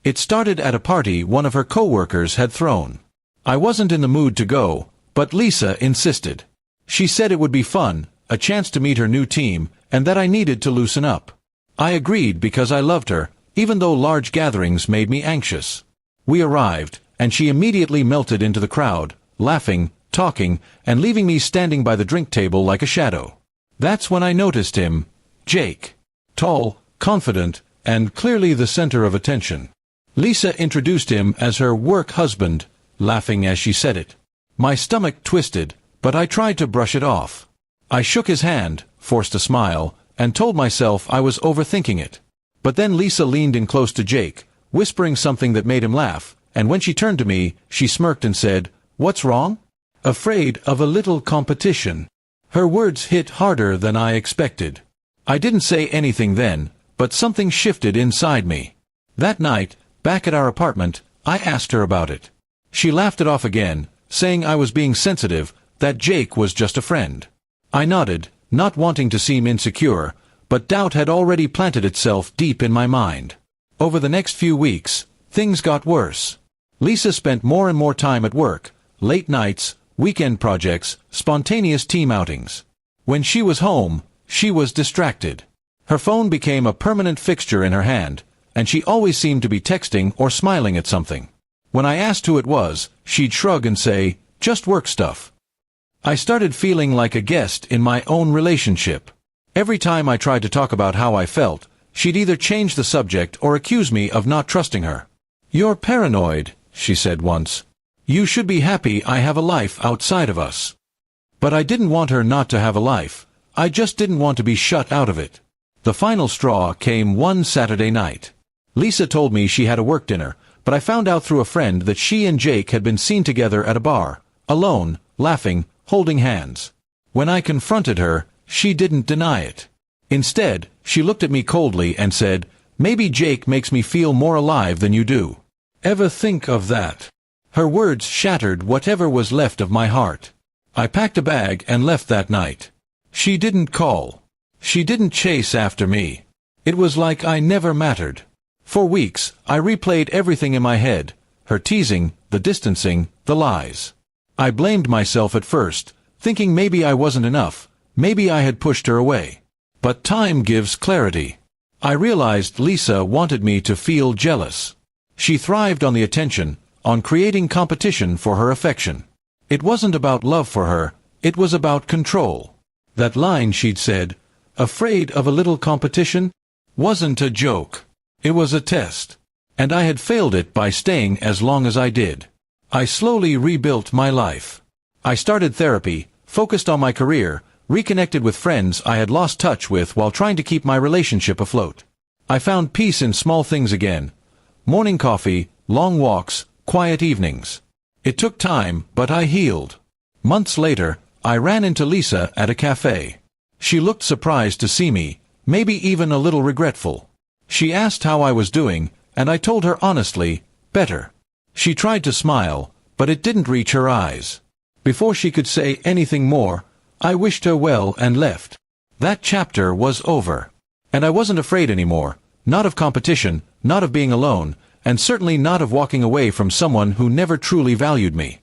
It started at a party one of her co-workers had thrown. I wasn't in the mood to go, but Lisa insisted. She said it would be fun, a chance to meet her new team, and that I needed to loosen up. I agreed because I loved her, even though large gatherings made me anxious. We arrived, and she immediately melted into the crowd, laughing, talking, and leaving me standing by the drink table like a shadow. That's when I noticed him, Jake. Tall, confident, and clearly the center of attention. Lisa introduced him as her work husband, laughing as she said it. My stomach twisted, but I tried to brush it off. I shook his hand, forced a smile, and told myself I was overthinking it. But then Lisa leaned in close to Jake, whispering something that made him laugh, and when she turned to me, she smirked and said, "What's wrong?" "Afraid of a little competition." Her words hit harder than I expected. I didn't say anything then, but something shifted inside me. That night, back at our apartment, I asked her about it. She laughed it off again, saying I was being sensitive, that Jake was just a friend. I nodded, not wanting to seem insecure, but doubt had already planted itself deep in my mind. Over the next few weeks, things got worse. Lisa spent more and more time at work, late nights, weekend projects, spontaneous team outings. When she was home, she was distracted. Her phone became a permanent fixture in her hand, and she always seemed to be texting or smiling at something. When I asked who it was, she'd shrug and say, "Just work stuff." I started feeling like a guest in my own relationship. Every time I tried to talk about how I felt, she'd either change the subject or accuse me of not trusting her. "You're paranoid," she said once. "You should be happy I have a life outside of us." But I didn't want her not to have a life. I just didn't want to be shut out of it. The final straw came one Saturday night. Lisa told me she had a work dinner, but I found out through a friend that she and Jake had been seen together at a bar, alone, laughing, holding hands. When I confronted her, she didn't deny it. Instead, she looked at me coldly and said, "Maybe Jake makes me feel more alive than you do. Ever think of that?" Her words shattered whatever was left of my heart. I packed a bag and left that night. She didn't call. She didn't chase after me. It was like I never mattered. For weeks, I replayed everything in my head, her teasing, the distancing, the lies. I blamed myself at first, thinking maybe I wasn't enough, maybe I had pushed her away. But time gives clarity. I realized Lisa wanted me to feel jealous. She thrived on the attention, on creating competition for her affection. It wasn't about love for her, it was about control. That line she'd said, "Afraid of a little competition," wasn't a joke. It was a test. And I had failed it by staying as long as I did. I slowly rebuilt my life. I started therapy, focused on my career, reconnected with friends I had lost touch with while trying to keep my relationship afloat. I found peace in small things again. Morning coffee, long walks, quiet evenings. It took time, but I healed. Months later, I ran into Lisa at a cafe. She looked surprised to see me, maybe even a little regretful. She asked how I was doing, and I told her honestly, better. She tried to smile, but it didn't reach her eyes. Before she could say anything more, I wished her well and left. That chapter was over. And I wasn't afraid anymore, not of competition, not of being alone, and certainly not of walking away from someone who never truly valued me.